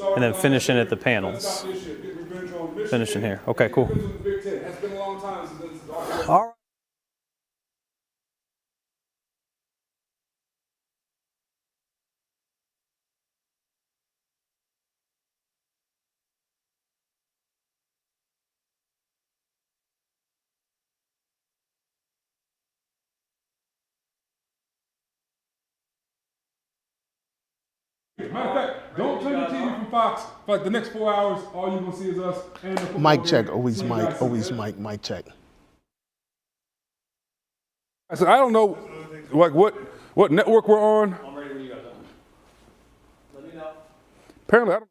and then finishing at the panels. Finishing here. Okay, cool. All right. Matter of fact, don't turn the TV from Fox for like the next 4 hours. All you're gonna see is us and the football Mic game. check, always So you mic, guys see always that. mic check. I said, I don't know, like what network we're on. I'm ready when you guys are. Let me know. Apparently, I don't.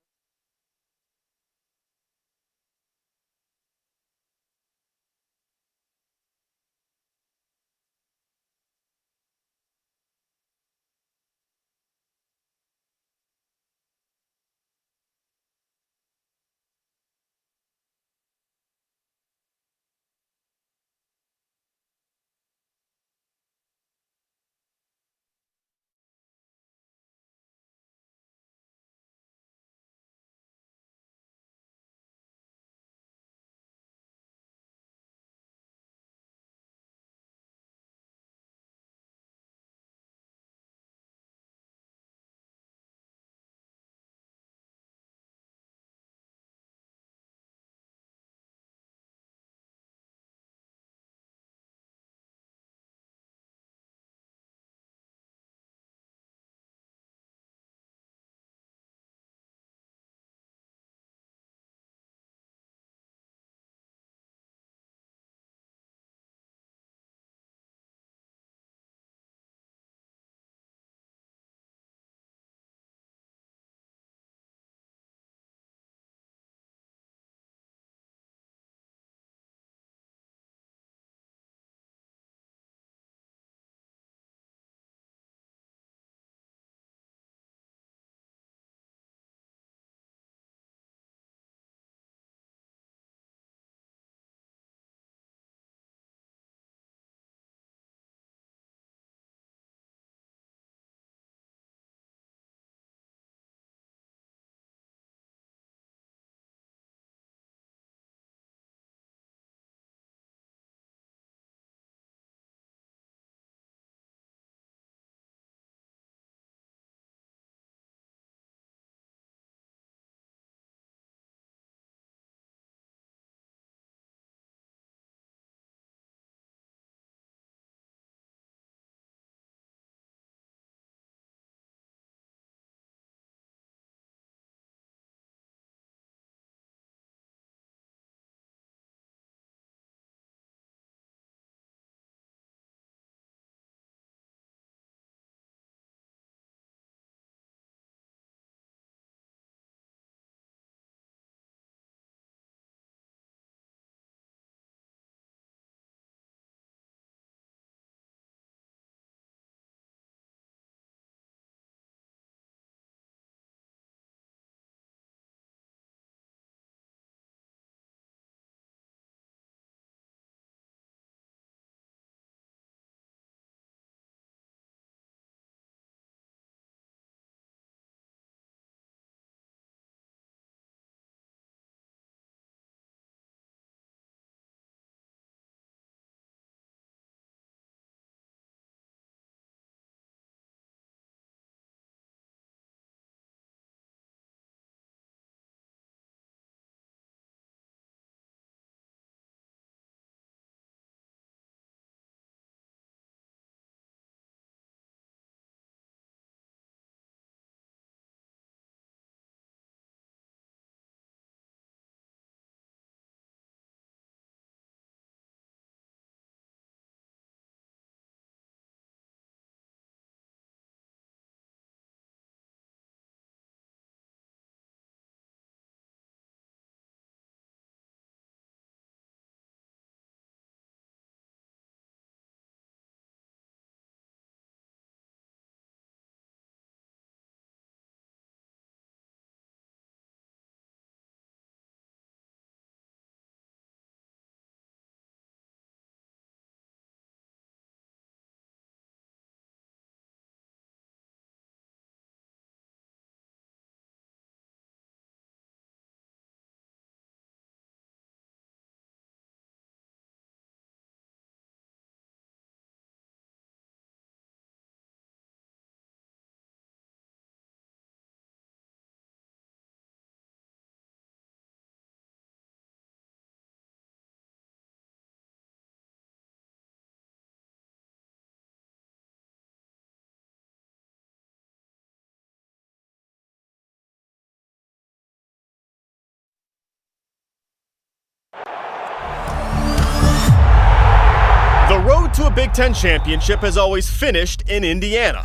The road to a Big Ten championship has always finished in Indiana.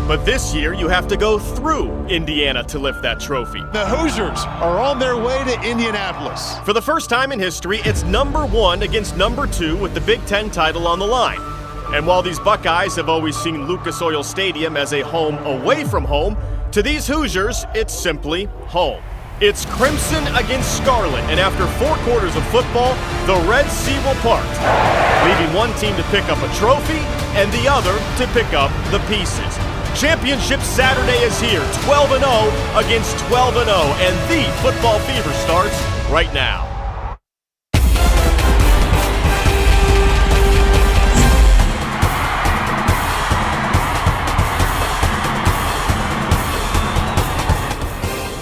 But this year, you have to go through Indiana to lift that trophy. The Hoosiers are on their way to Indianapolis. For the first time in history, it's number 1 against number 2 with the Big Ten title on the line. And while these Buckeyes have always seen Lucas Oil Stadium as a home away from home, to these Hoosiers, it's simply home. It's crimson against scarlet, and after 4 quarters of football, the Red Sea will part, leaving one team to pick up a trophy and the other to pick up the pieces. Championship Saturday is here, 12-0 against 12-0, and the football fever starts right now.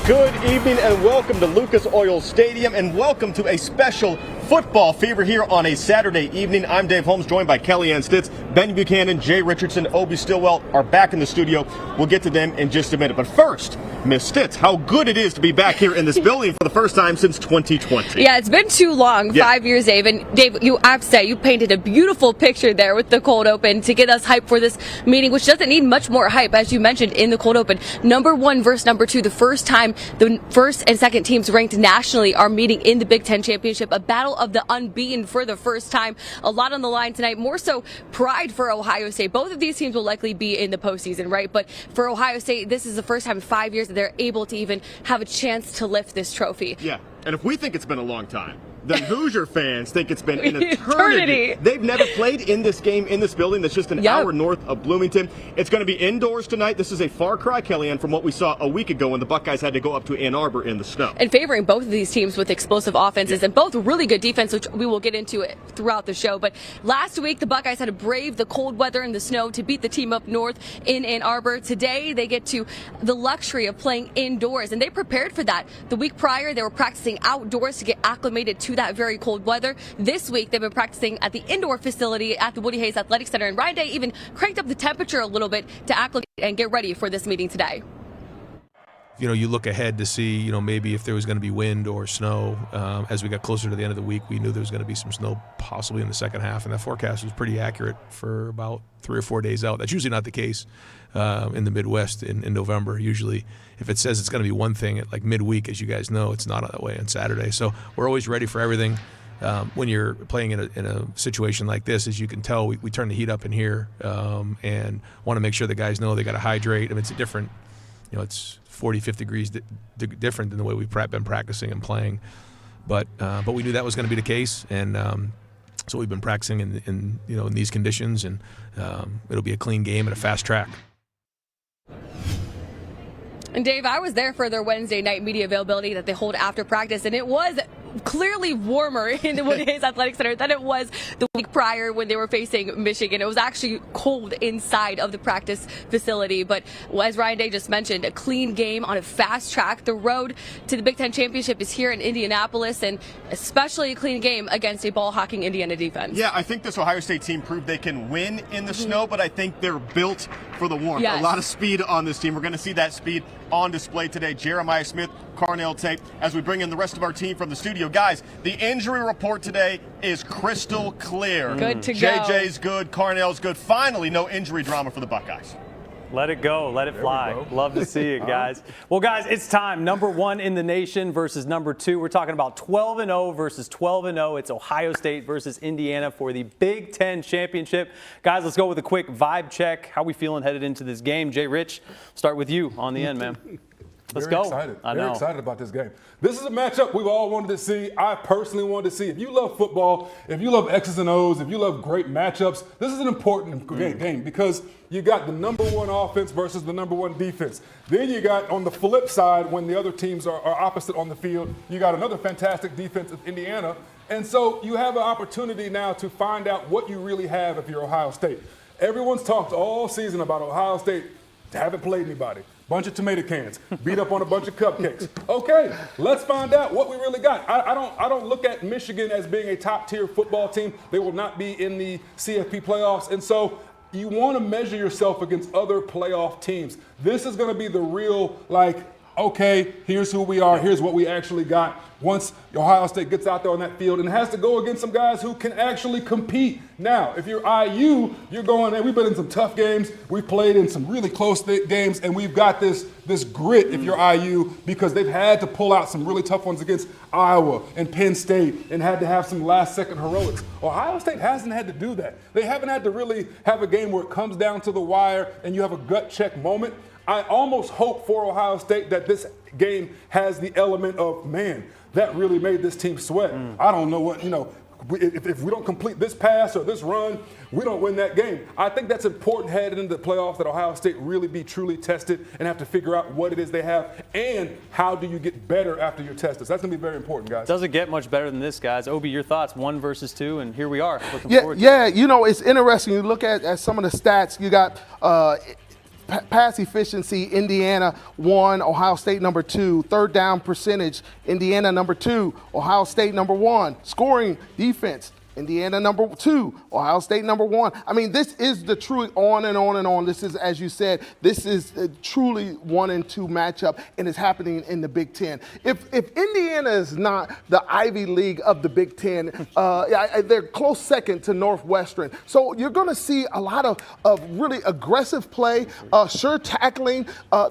Good evening and welcome to Lucas Oil Stadium, and welcome to a special football fever here on a Saturday evening. I'm Dave Holmes, joined by Kellyanne Stitz, Ben Buchanan, Jay Richardson, Obi Stillwell are back in the studio. We'll get to them in just a minute. But first, Miss Stitz, how good it is to be back here in this building for the first time since 2020. Yeah, it's been too long, 5 years, Dave. And Dave, you have to say, you painted a beautiful picture there with the cold open to get us hyped for this meeting, which doesn't need much more hype, as you mentioned in the cold open. Number 1 versus number 2, the first time the first and second teams ranked nationally are meeting in the Big Ten Championship, a battle of the unbeaten for the first time. A lot on the line tonight, more so pride for Ohio State. Both of these teams will likely be in the postseason, right? But for Ohio State, this is the first time in 5 years that they're able to even have a chance to lift this trophy. Yeah, and if we think it's been a long time, the Hoosier fans think it's been an eternity. They've never played in this game in this building that's just an hour north of Bloomington. It's going to be indoors tonight. This is a far cry, Kellyanne, from what we saw a week ago when the Buckeyes had to go up to Ann Arbor in the snow. And favoring both of these teams with explosive offenses and both really good defense, which we will get into it throughout the show. But last week, the Buckeyes had to brave the cold weather and the snow to beat the team up north in Ann Arbor. Today, they get to the luxury of playing indoors, and they prepared for that. The week prior, they were practicing outdoors to get acclimated to that very cold weather. This week, they've been practicing at the indoor facility at the Woody Hayes Athletic Center, and Ryan Day even cranked up the temperature a little bit to acclimate and get ready for this meeting today. You know, you look ahead to see, you know, maybe if there was going to be wind or snow. As we got closer to the end of the week, we knew there was going to be some snow possibly in the second half, and that forecast was pretty accurate for about 3 or 4 days out. That's usually not the case in the Midwest in November. Usually, if it says it's going to be one thing at like midweek, as you guys know, it's not that way on Saturday. So we're always ready for everything. When you're playing in a situation like this, as you can tell, we turn the heat up in here and want to make sure the guys know they got to hydrate. I mean, it's a different, you know, it's 40, 50 degrees different than the way we've been practicing and playing. But we knew that was going to be the case, and so we've been practicing in these conditions, and it'll be a clean game and a fast track. And Dave, I was there for their Wednesday night media availability that they hold after practice, and it was clearly warmer in the Woody Hayes Athletic Center than it was the week prior when they were facing Michigan. It was actually cold inside of the practice facility, but as Ryan Day just mentioned, a clean game on a fast track. The road to the Big Ten Championship is here in Indianapolis, and especially a clean game against a ball-hawking Indiana defense. Yeah, I think this Ohio State team proved they can win in the snow, but I think they're built for the warmth. Yes. A lot of speed on this team. We're going to see that speed on display today. Jeremiah Smith, Carnell Tate, as we bring in the rest of our team from the studio. Guys, the injury report today is crystal clear. Good to go. JJ's good, Carnell's good. Finally, no injury drama for the Buckeyes. Let it go. Let it fly. Love to see it, guys. Well, guys, it's time. Number 1 in the nation versus number 2. We're talking about 12-0 versus 12-0. It's Ohio State versus Indiana for the Big Ten Championship. Guys, let's go with a quick vibe check. How we feeling headed into this game? Jay Rich, start with you on the end, man. Let's go. Excited. I know. Very excited about this game. This is a matchup we've all wanted to see. I personally wanted to see. If you love football, if you love X's and O's, if you love great matchups, this is an important game because you got the number 1 offense versus the number 1 defense. Then you got on the flip side, when the other teams are opposite on the field, you got another fantastic defense of Indiana. And so you have an opportunity now to find out what you really have if you're Ohio State. Everyone's talked all season about Ohio State. They haven't played anybody. Bunch of tomato cans, beat up on a bunch of cupcakes. Okay, let's find out what we really got. I don't look at Michigan as being a top-tier football team. They will not be in the CFP playoffs, and so you want to measure yourself against other playoff teams. This is going to be the real, okay, here's who we are, here's what we actually got. Once Ohio State gets out there on that field and has to go against some guys who can actually compete. Now, if you're IU, you're going, hey, we've been in some tough games, we've played in some really close games, and we've got this grit if you're IU, because they've had to pull out some really tough ones against Iowa and Penn State and had to have some last-second heroics. Ohio State hasn't had to do that. They haven't had to really have a game where it comes down to the wire and you have a gut check moment. I almost hope for Ohio State that this game has the element of, man, that really made this team sweat. I don't know what, if we don't complete this pass or this run, we don't win that game. I think that's important heading into the playoffs, that Ohio State really be truly tested and have to figure out what it is they have and how do you get better after you're tested. So that's going to be very important, guys. Doesn't get much better than this, guys. Obi, your thoughts, 1 versus 2, and here we are. Looking forward to it. It's interesting. You look at some of the stats. You got pass efficiency, Indiana 1, Ohio State number 2. Third down percentage, Indiana number 2, Ohio State number 1. Scoring defense, Indiana number 2, Ohio State number 1. I mean, this is the true on and on and on. This is, as you said, this is a truly 1 and 2 matchup, and it's happening in the Big Ten. If Indiana is not the Ivy League of the Big Ten, they're close second to Northwestern. So you're going to see a lot of really aggressive play, sure tackling.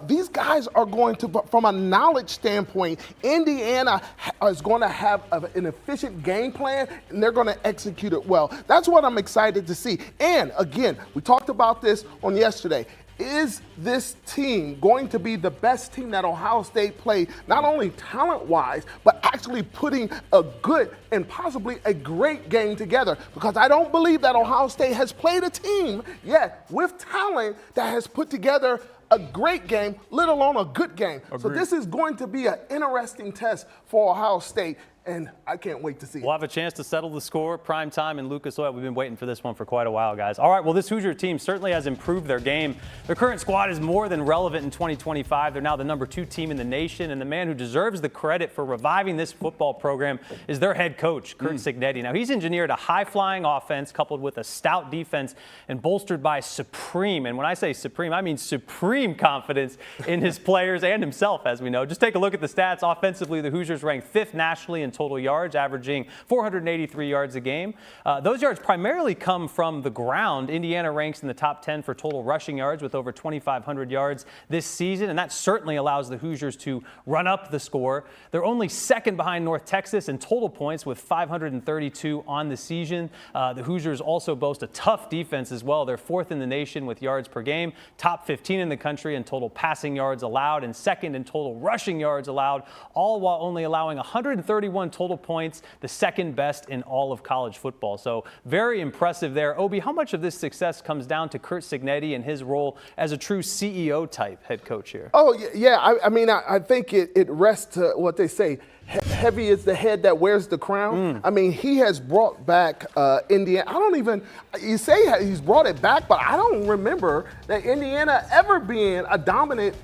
These guys are going to, from a knowledge standpoint, Indiana is going to have an efficient game plan, and they're going to execute it well. That's what I'm excited to see. And again, we talked about this on yesterday. Is this team going to be the best team that Ohio State played, not only talent-wise, but actually putting a good and possibly a great game together? Because I don't believe that Ohio State has played a team yet with talent that has put together a great game, let alone a good game. Agreed. So this is going to be an interesting test for Ohio State, and I can't wait to see it. We'll have a chance to settle the score, prime time in Lucas Oil. We've been waiting for this one for quite a while, guys. All right, well, this Hoosier team certainly has improved their game. Their current squad is more than relevant in 2025. They're now the number 2 team in the nation, and the man who deserves the credit for reviving this football program is their head coach, Curt Signetti. Now, he's engineered a high-flying offense coupled with a stout defense and bolstered by supreme, and when I say supreme, I mean supreme confidence in his players and himself, as we know. Just take a look at the stats. Offensively, the Hoosiers ranked 5th nationally in total yards, averaging 483 yards a game. Those yards primarily come from the ground. Indiana ranks in the top 10 for total rushing yards with over 2,500 yards this season, and that certainly allows the Hoosiers to run up the score. They're only 2nd behind North Texas in total points with 532 on the season. The Hoosiers also boast a tough defense as well. They're 4th in the nation with yards per game, top 15 in the country in total passing yards allowed, and 2nd in total rushing yards allowed, all while only allowing 131 total points, the 2nd best in all of college football. So very impressive there. Obi, how much of this success comes down to Curt Signetti and his role as a true CEO type head coach here? Oh, yeah. I think it rests to what they say. Heavy is the head that wears the crown. I mean, he has brought back Indiana. You say he's brought it back, but I don't remember that Indiana ever being a dominant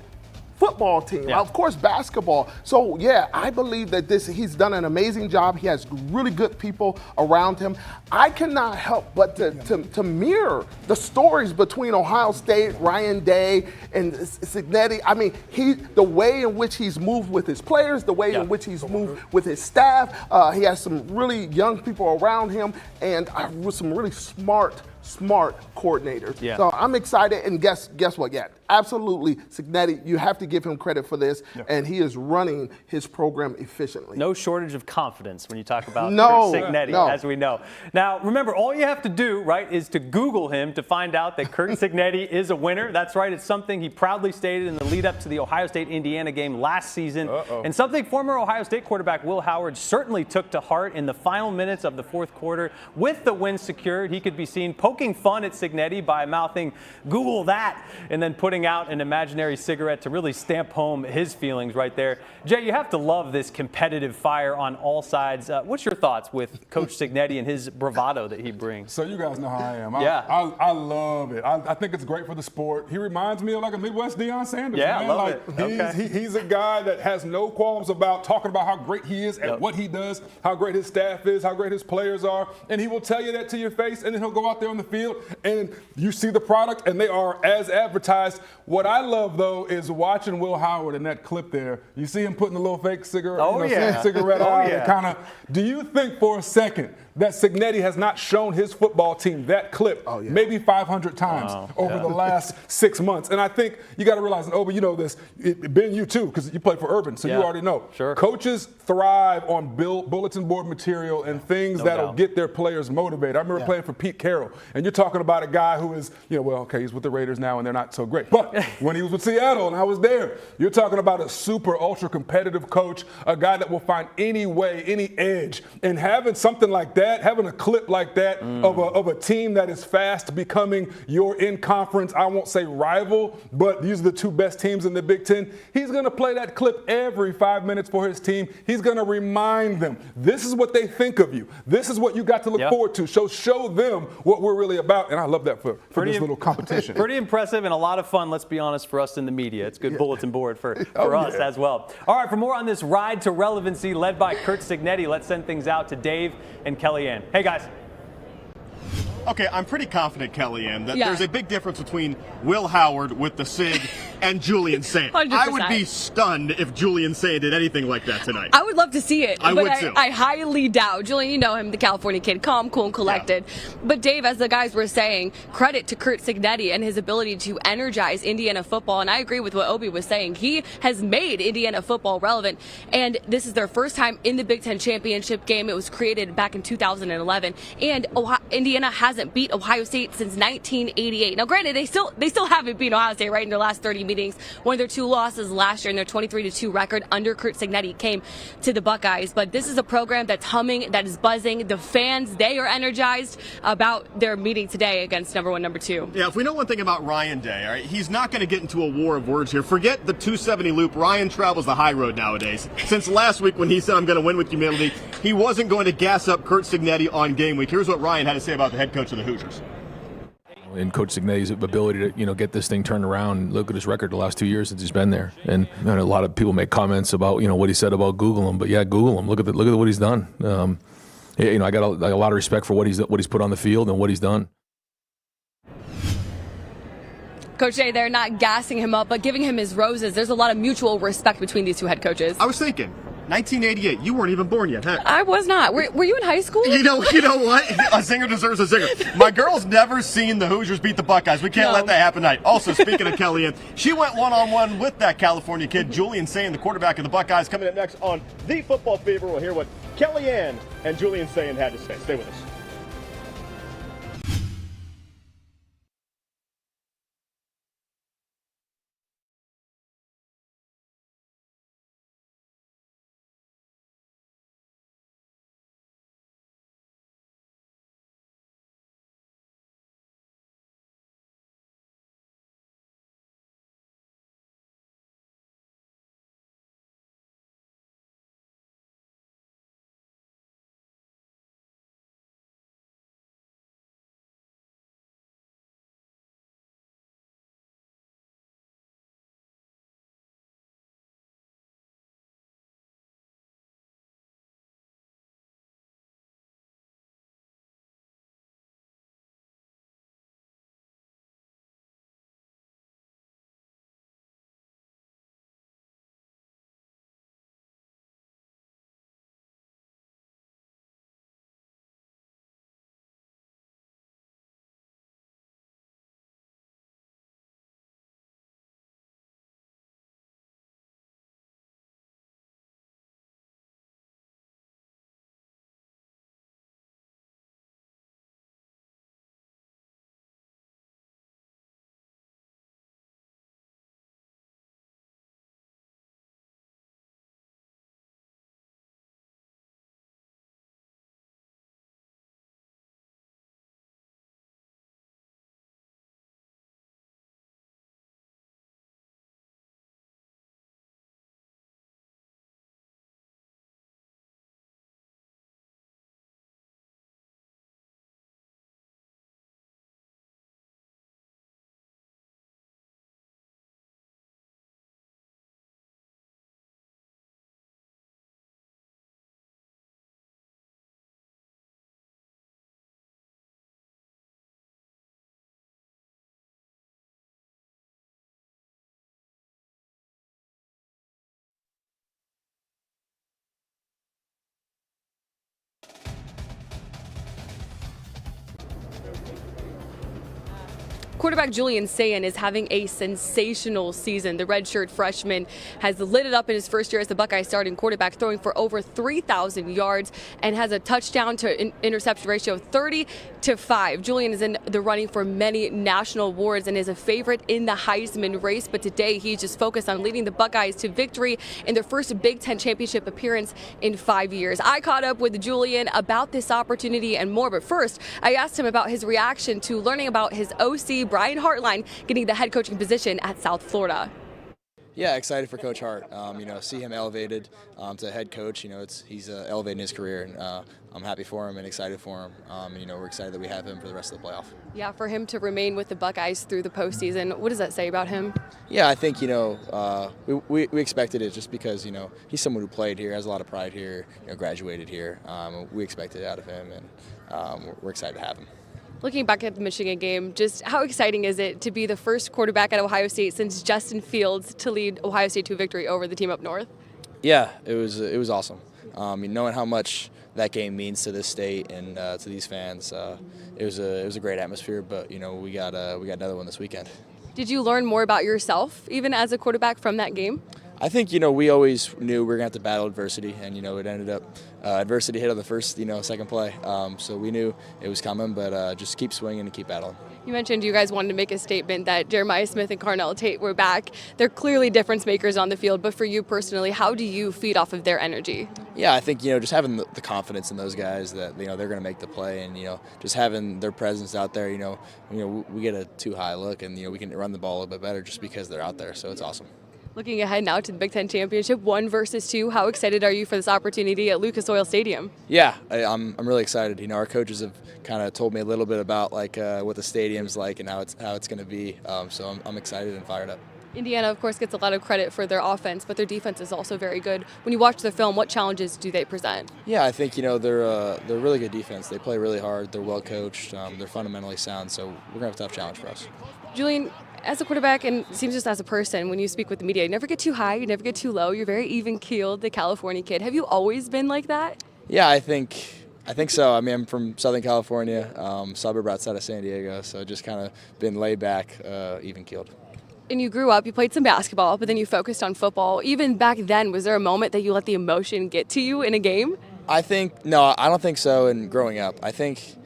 football team. Yeah. Of course, basketball. So, yeah, I believe that he's done an amazing job. He has really good people around him. I cannot help but to mirror the stories between Ohio State, Ryan Day, and Signetti. I mean, the way in which he's moved with his players, the way in which he's moved with his staff. He has some really young people around him and with some really smart coordinators. Yeah. So I'm excited, and guess what? Yeah, absolutely, Signetti, you have to give him credit for this, and he is running his program efficiently. No shortage of confidence when you talk about Curt Signetti, as we know. Now, remember, all you have to do, right, is to Google him to find out that Curt Signetti is a winner. That's right. It's something he proudly stated in the lead-up to the Ohio State-Indiana game last season, and something former Ohio State quarterback Will Howard certainly took to heart in the final minutes of the 4th quarter. With the win secured, he could be seen poking fun at Signetti by mouthing, "Google that," and then putting out an imaginary cigarette to really stamp home his feelings right there. Jay, you have to love this competitive fire on all sides. What's your thoughts with Coach Signetti and his bravado that he brings? So you guys know how I am. I love it. I think it's great for the sport. He reminds me of like a Midwest Deion Sanders. Yeah, man. I love it. He's a guy that has no qualms about talking about how great he is at what he does, how great his staff is, how great his players are, and he will tell you that to your face, and then he'll go out there on the the field and you see the product and they are as advertised. What I love, though, is watching Will Howard in that clip there. You see him putting a little fake cigarette, cigarette out. Kind of. Do you think for a second that Signetti has not shown his football team that clip maybe 500 times over the last 6 months? And I think you got to realize, and Obi, you know this, Ben, you too, because you played for Urban, so you already know. Sure. Coaches thrive on bulletin board material and things that'll get their players motivated. I remember playing for Pete Carroll, and you're talking about a guy who is, he's with the Raiders now and they're not so great. But when he was with Seattle and I was there, you're talking about a super ultra competitive coach, a guy that will find any way, any edge. And having something like that, having a clip like that of a team that is fast becoming your in-conference, I won't say rival, but these are the two best teams in the Big Ten. He's going to play that clip every 5 minutes for his team. He's going to remind them, this is what they think of you. This is what you got to look forward to. Show them what we're really about. And I love that for this little competition. Pretty impressive and a lot of fun, let's be honest, for us in the media. It's good bulletin board for us as well. All right, for more on this ride to relevancy led by Curt Signetti, let's send things out to Dave and Kellyanne. Hey, guys. Okay, I'm pretty confident, Kellyanne, that there's a big difference between Will Howard with the SIG and Julian Sayin. 100%. I would be stunned if Julian Sayin did anything like that tonight. I would love to see it. I would too. I highly doubt. Julian, you know him, the California kid, calm, cool, and collected. Yeah. But Dave, as the guys were saying, credit to Curt Signetti and his ability to energize Indiana football. And I agree with what Obi was saying. He has made Indiana football relevant. And this is their first time in the Big Ten Championship game. It was created back in 2011. And Indiana hasn't beat Ohio State since 1988. Now, granted, they still haven't beat Ohio State right in their last 30 meetings. One of their 2 losses last year in their 23-2 record under Curt Signetti came to the Buckeyes. But this is a program that's humming, that is buzzing. The fans, they are energized about their meeting today against number 1, number 2. Yeah, if we know one thing about Ryan Day, all right, he's not going to get into a war of words here. Forget the 270 loop. Ryan travels the high road nowadays. Since last week when he said, I'm going to win with humility, he wasn't going to gas up Curt Signetti on game week. Here's what Ryan had to say about the head coach of the Hoosiers. And Coach Signetti's ability to, get this thing turned around. Look at his record the last 2 years since he's been there. And a lot of people make comments about, what he said about Google him. But yeah, Google him. Look at what he's done. I got a lot of respect for what he's put on the field and what he's done. Coach Jay, they're not gassing him up, but giving him his roses. There's a lot of mutual respect between these two head coaches. I was thinking, 1988, you weren't even born yet, huh? I was not. Were you in high school? You know what? A zinger deserves a zinger. My girl's never seen the Hoosiers beat the Buckeyes. We can't let that happen tonight. Also, speaking of Kellyanne, she went one-on-one with that California kid, Julian Sayin, the quarterback of the Buckeyes. Coming up next on The Football Fever, we'll hear what Kellyanne and Julian Sayin had to say. Stay with us. Quarterback Julian Sayin is having a sensational season. The redshirt freshman has lit it up in his first year as the Buckeye starting quarterback, throwing for over 3,000 yards and has a touchdown to interception ratio of 30-5. Julian is in the running for many national awards and is a favorite in the Heisman race, but today he's just focused on leading the Buckeyes to victory in their first Big Ten championship appearance in 5 years. I caught up with Julian about this opportunity and more, but first I asked him about his reaction to learning about his OC, Brian Hartline, getting the head coaching position at South Florida. Yeah, excited for Coach Hart. See him elevated to head coach. He's elevating his career, and I'm happy for him and excited for him. We're excited that we have him for the rest of the playoff. Yeah, for him to remain with the Buckeyes through the postseason, what does that say about him? Yeah, I think we expected it just because he's someone who played here, has a lot of pride here, graduated here. We expected it out of him, and we're excited to have him. Looking back at the Michigan game, just how exciting is it to be the first quarterback at Ohio State since Justin Fields to lead Ohio State to victory over the team up north? Yeah, it was awesome. Knowing how much that game means to this state and to these fans, it was a great atmosphere. But we got another one this weekend. Did you learn more about yourself, even as a quarterback, from that game? I think we always knew we were gonna have to battle adversity, and it ended up adversity hit on the first second play. So we knew it was coming, but just keep swinging and keep battling. You mentioned you guys wanted to make a statement that Jeremiah Smith and Carnell Tate were back. They're clearly difference makers on the field, but for you personally, how do you feed off of their energy? Yeah, I think just having the confidence in those guys that they're going to make the play, and just having their presence out there. We get a too high look, and we can run the ball a little bit better just because they're out there. So it's awesome. Looking ahead now to the Big Ten Championship, 1 versus 2, how excited are you for this opportunity at Lucas Oil Stadium? Yeah, I'm really excited. Our coaches have kind of told me a little bit about what the stadium's like and how it's going to be. So I'm excited and fired up. Indiana, of course, gets a lot of credit for their offense, but their defense is also very good. When you watch the film, what challenges do they present? Yeah, I think they're a really good defense. They play really hard. They're well coached. They're fundamentally sound. So we're gonna have a tough challenge for us. Julian, as a quarterback, and it seems just as a person, when you speak with the media, you never get too high, you never get too low. You're very even-keeled, the California kid. Have you always been like that? Yeah, I think so. I'm from Southern California, suburb outside of San Diego, so just kind of been laid back, even-keeled. And you grew up, you played some basketball, but then you focused on football. Even back then, was there a moment that you let the emotion get to you in a game? No, I don't think so in growing up. I think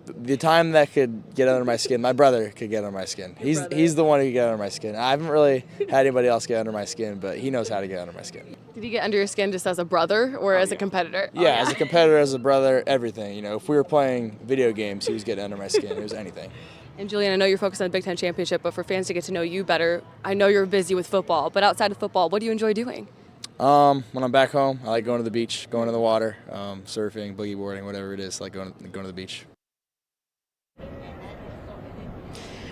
the time that could get under my skin, my brother could get under my skin. He's the one who could get under my skin. I haven't really had anybody else get under my skin, but he knows how to get under my skin. Did he get under your skin just as a brother or as a competitor? Yeah, as a competitor, as a brother, everything. If we were playing video games, he was getting under my skin. It was anything. And Julian, I know you're focused on the Big Ten Championship, but for fans to get to know you better, I know you're busy with football, but outside of football, what do you enjoy doing? When I'm back home, I like going to the beach, going to the water, surfing, boogie boarding, whatever it is, like going to the beach.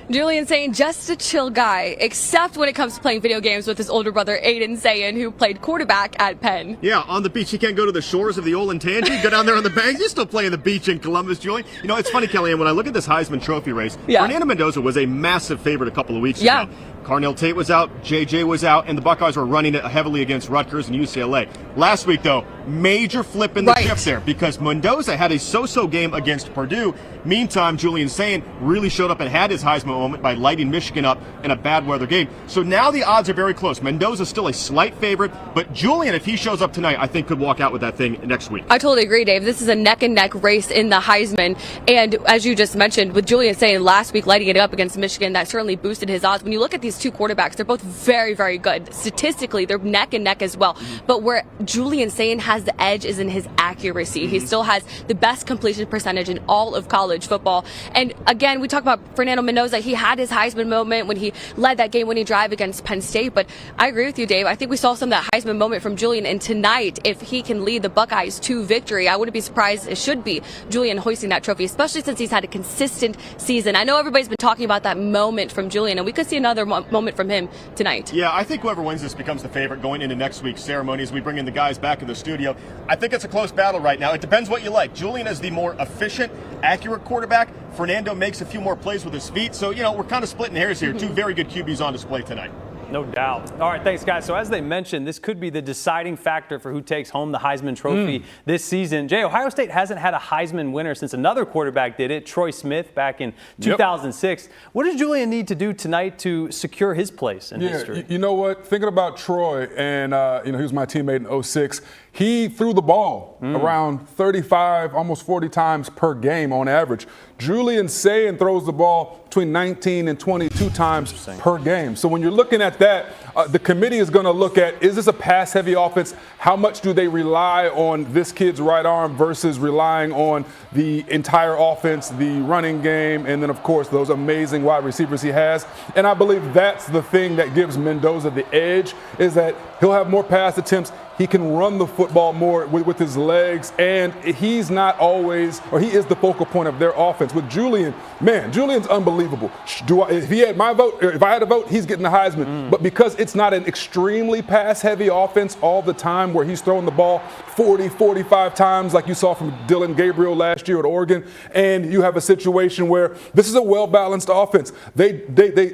Julian Sayin, just a chill guy, except when it comes to playing video games with his older brother, Aiden Sayin, who played quarterback at Penn. Yeah, on the beach. He can't go to the shores of the Olentangy, go down there on the banks. You're still playing the beach in Columbus, Julian. It's funny, Kellyanne, when I look at this Heisman Trophy race, Fernando Mendoza was a massive favorite a couple of weeks ago. Carnell Tate was out, JJ was out, and the Buckeyes were running it heavily against Rutgers and UCLA. Last week, though, major flip in the shift there because Mendoza had a so-so game against Purdue. Meantime, Julian Sayin really showed up and had his Heisman moment by lighting Michigan up in a bad weather game. So now the odds are very close. Mendoza's still a slight favorite, but Julian, if he shows up tonight, I think could walk out with that thing next week. I totally agree, Dave. This is a neck-and-neck race in the Heisman, and as you just mentioned, with Julian Sayin last week lighting it up against Michigan, that certainly boosted his odds. When you look at these two quarterbacks, they're both very, very good. Statistically, they're neck and neck as well. But where Julian Sayin has the edge is in his accuracy. He still has the best completion percentage in all of college football. And again, we talk about Fernando Mendoza. He had his Heisman moment when he led that game-winning drive against Penn State. But I agree with you, Dave. I think we saw some of that Heisman moment from Julian. And tonight, if he can lead the Buckeyes to victory, I wouldn't be surprised. It should be Julian hoisting that trophy, especially since he's had a consistent season. I know everybody's been talking about that moment from Julian, and we could see another moment from him tonight. Yeah, I think whoever wins this becomes the favorite going into next week's ceremony as we bring in the guys back in the studio. I think it's a close battle right now. It depends what you like. Julian is the more efficient, accurate quarterback. Fernando makes a few more plays with his feet. So, we're kind of splitting hairs here. Two very good QBs on display tonight. No doubt. All right, thanks, guys. So as they mentioned, this could be the deciding factor for who takes home the Heisman Trophy this season. Jay, Ohio State hasn't had a Heisman winner since another quarterback did it, Troy Smith, back in 2006. What does Julian need to do tonight to secure his place in history? You know what? Thinking about Troy, and he was my teammate in 06. He threw the ball around 35, almost 40 times per game on average. Julian Sayin throws the ball between 19 and 22 times per game. So when you're looking at that, the committee is going to look at, is this a pass-heavy offense? How much do they rely on this kid's right arm versus relying on the entire offense, the running game, and then, of course, those amazing wide receivers he has? And I believe that's the thing that gives Mendoza the edge, is that he'll have more pass attempts. He can run the football more with his legs, and he's not always, or he is the focal point of their offense. With Julian, man, Julian's unbelievable. If he had my vote, or if I had a vote, he's getting the Heisman. But because it's not an extremely pass-heavy offense all the time where he's throwing the ball 40, 45 times like you saw from Dylan Gabriel last year at Oregon, and you have a situation where this is a well-balanced offense. They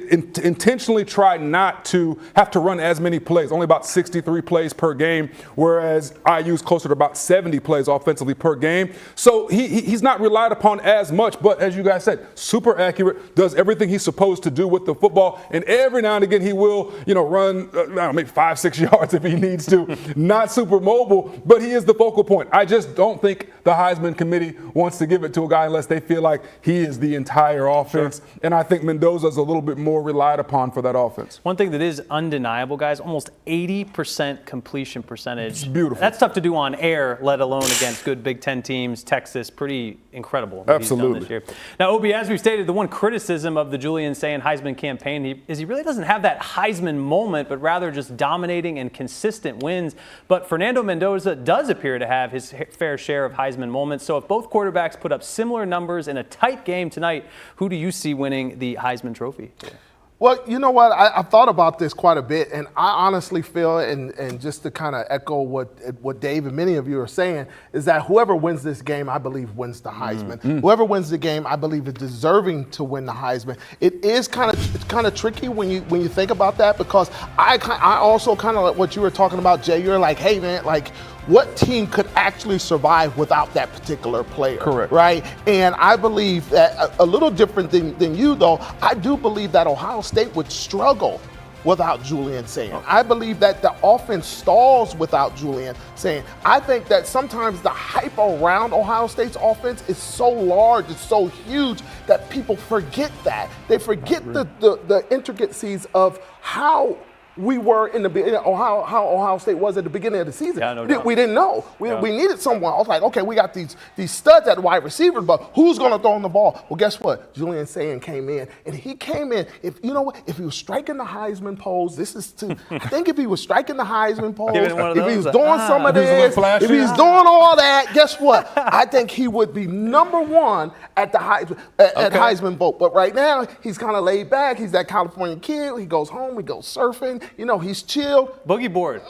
intentionally try not to have to run as many plays, only about 63 plays per game, whereas IU's closer to about 70 plays offensively per game. So he's not relied upon as much, but as you guys said, super accurate, does everything he's supposed to do with the football, and every now and again he will, run maybe 5-6 yards if he needs to. Not super mobile, but he is the focal point. I just don't think the Heisman committee wants to give it to a guy unless they feel like he is the entire offense, and I think Mendoza's a little bit more relied upon for that offense. One thing that is undeniable, guys, almost 80% completion percentage. It's beautiful. That's tough to do on air, let alone against good Big Ten teams. Texas, pretty incredible. Absolutely. He's done this year. Now, Obi, as we stated, the one criticism of the Julian Sayin Heisman campaign is he really doesn't have that Heisman moment, but rather just dominating and consistent wins. But Fernando Mendoza does appear to have his fair share of Heisman moments. So if both quarterbacks put up similar numbers in a tight game tonight, who do you see winning the Heisman Trophy? Well, you know what? I've thought about this quite a bit, and I honestly feel, and just to kind of echo what Dave and many of you are saying, is that whoever wins this game, I believe, wins the Heisman. Whoever wins the game, I believe, is deserving to win the Heisman. It is kind of tricky when you think about that, because I also kind of like what you were talking about, Jay. You're like, hey man, like, what team could actually survive without that particular player? Correct. Right? And I believe that a little different than you, though, I do believe that Ohio State would struggle without Julian Sayin. I believe that the offense stalls without Julian Sayin. I think that sometimes the hype around Ohio State's offense is so large, it's so huge, that people forget that. They forget the intricacies of how we were in the beginning, how Ohio State was at the beginning of the season. Yeah, no doubt. We didn't know. We needed someone. I was like, okay, we got these studs at wide receivers, but who's going to throw in the ball? Well, guess what? Julian Sayin came in, and he came in. If he was striking the Heisman pose, I think if he was striking the Heisman pose, if he was doing some of this, if he's doing all that, guess what? I think he would be number one at the Heisman vote. But right now, he's kind of laid back. He's that California kid. He goes home. He goes surfing. He's chilled. Boogie board.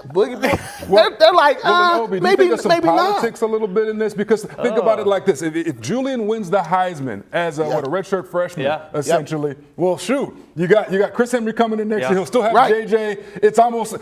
Boogie board. They're like, Obi, maybe, do you think maybe some not. politics a little bit in this? Because think about it like this: if Julian wins the Heisman as a redshirt freshman, essentially, well, shoot, you got Chris Henry coming in next year. He'll still have JJ. It's almost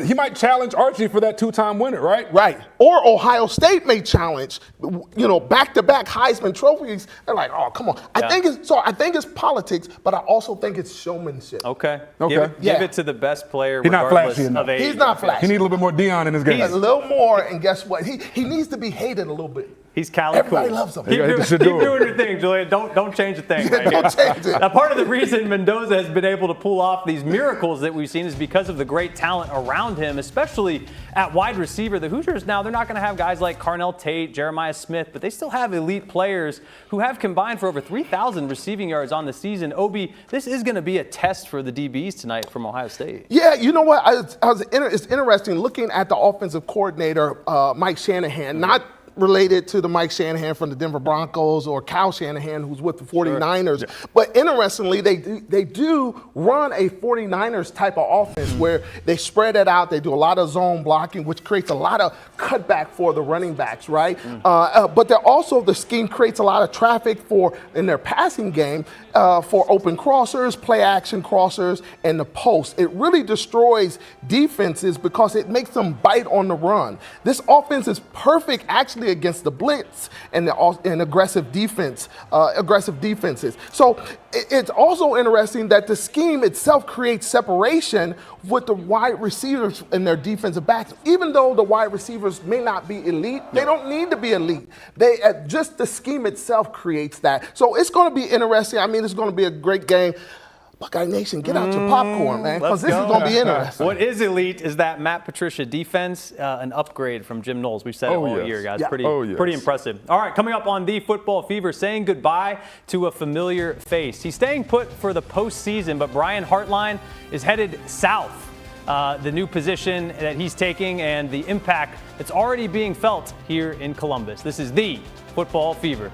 he might challenge Archie for that two-time winner, right? Right. Or Ohio State may challenge, back-to-back Heisman trophies. They're like, oh, come on. I think it's politics, but I also think it's showmanship. Okay. Yeah. Give it to the best player, He's not regardless flashy enough. of age. He's not flashy. He needs a little bit more Dion in his game. A little more, and guess what? He needs to be hated a little bit. He's Cali Everybody cool. loves him. Keep doing your thing, Julian. Don't change a thing. Right Don't change it. Now, part of the reason Mendoza has been able to pull off these miracles that we've seen is because of the great talent around him, especially at wide receiver. The Hoosiers now, they're not going to have guys like Carnell Tate, Jeremiah Smith, but they still have elite players who have combined for over 3,000 receiving yards on the season. Obi, this is going to be a test for the DBs tonight from Ohio State. Yeah, you know what? It's interesting looking at the offensive coordinator, Mike Shanahan, not related to the Mike Shanahan from the Denver Broncos or Kyle Shanahan, who's with the 49ers. Sure. But interestingly, they do run a 49ers type of offense where they spread it out. They do a lot of zone blocking, which creates a lot of cutback for the running backs, right? But they're also, the scheme creates a lot of traffic in their passing game for open crossers, play action crossers, and the post. It really destroys defenses because it makes them bite on the run. This offense is perfect actually against the blitz and aggressive defenses. So it's also interesting that the scheme itself creates separation with the wide receivers and their defensive backs. Even though the wide receivers may not be elite, they don't need to be elite. Just the scheme itself creates that. So it's going to be interesting. I mean, it's going to be a great game. Buckeye Nation, get out your popcorn, man, because this is going to be interesting. What is elite is that Matt Patricia defense, an upgrade from Jim Knowles. We've said it all year, guys. Yeah. Pretty impressive. All right, coming up on the Football Fever, saying goodbye to a familiar face. He's staying put for the postseason, but Brian Hartline is headed south. The new position that he's taking and the impact that's already being felt here in Columbus. This is the Football Fever.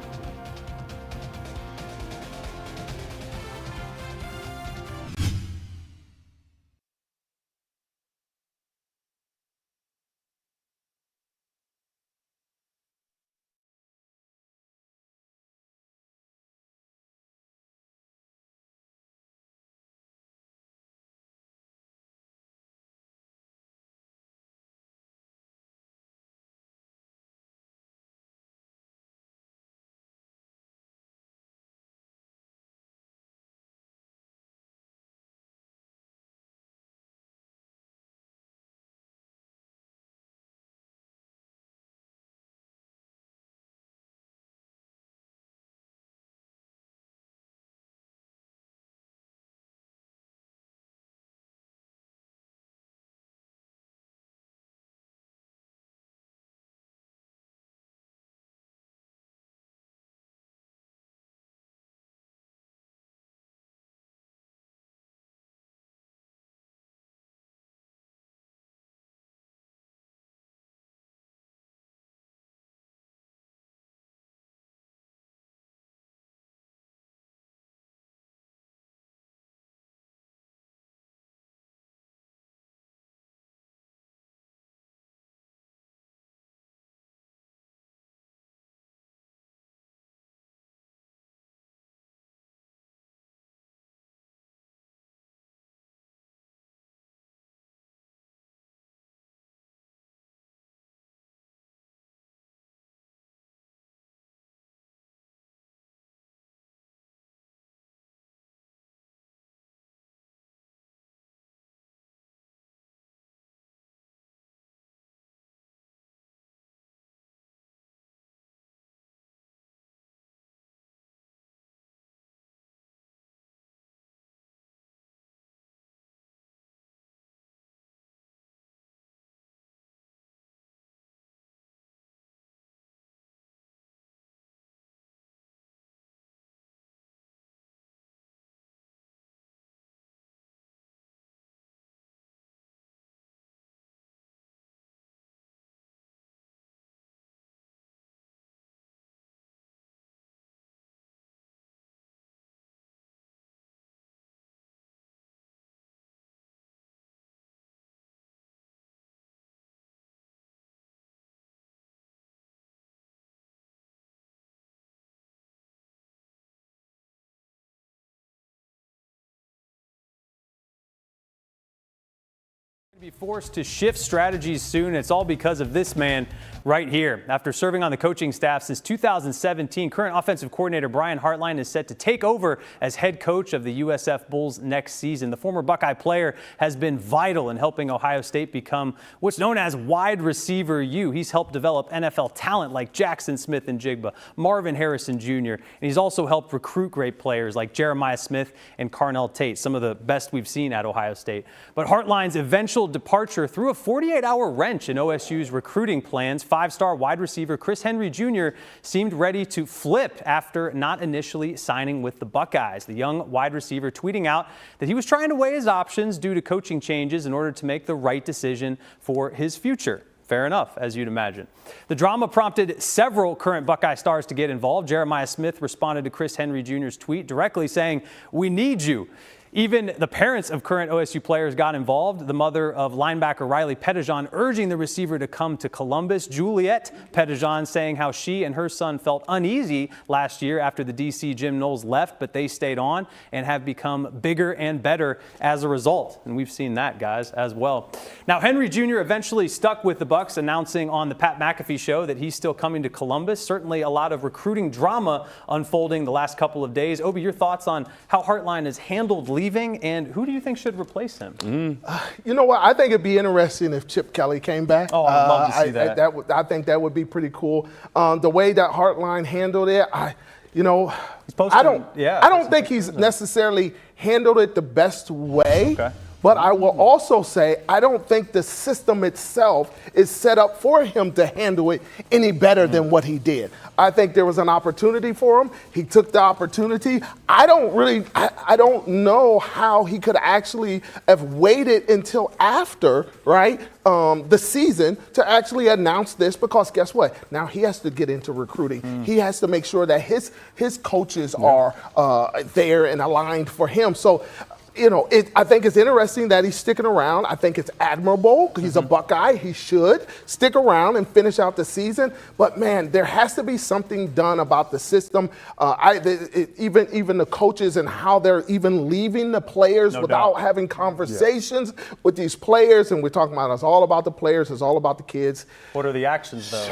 Be forced to shift strategies soon. It's all because of this man right here. After serving on the coaching staff since 2017, current offensive coordinator Brian Hartline is set to take over as head coach of the USF Bulls next season. The former Buckeye player has been vital in helping Ohio State become what's known as wide receiver U. He's helped develop NFL talent like Jackson Smith and Jigba, Marvin Harrison Jr., and he's also helped recruit great players like Jeremiah Smith and Carnell Tate, some of the best we've seen at Ohio State. But Hartline's eventual departure threw a 48-hour wrench in OSU's recruiting plans. Five-star wide receiver Chris Henry Jr. seemed ready to flip after not initially signing with the Buckeyes. The young wide receiver tweeting out that he was trying to weigh his options due to coaching changes in order to make the right decision for his future. Fair enough, as you'd imagine. The drama prompted several current Buckeye stars to get involved. Jeremiah Smith responded to Chris Henry Jr.'s tweet directly saying, "We need you." Even the parents of current OSU players got involved. The mother of linebacker Riley Pettijohn urging the receiver to come to Columbus. Juliet Pettijohn saying how she and her son felt uneasy last year after the DC Jim Knowles left, but they stayed on and have become bigger and better as a result. And we've seen that, guys, as well. Now, Henry Jr. eventually stuck with the Bucs, announcing on the Pat McAfee show that he's still coming to Columbus. Certainly a lot of recruiting drama unfolding the last couple of days. Obi, your thoughts on how Hartline has handled leaving, and who do you think should replace him? You know what? I think it'd be interesting if Chip Kelly came back. Oh, I'd love to see that. I think that would be pretty cool. The way that Hartline handled it, I don't think he's necessarily handled it the best way. Okay. But I will also say I don't think the system itself is set up for him to handle it any better than what he did. I think there was an opportunity for him. He took the opportunity. I don't know how he could actually have waited until after, right, the season to actually announce this, because guess what? Now he has to get into recruiting. He has to make sure that his coaches are there and aligned for him. So, I think it's interesting that he's sticking around. I think it's admirable. He's a Buckeye. He should stick around and finish out the season. But, man, there has to be something done about the system. Even the coaches and how they're even leaving the players without having conversations with these players. And we're talking about it's all about the players. It's all about the kids. What are the actions, though?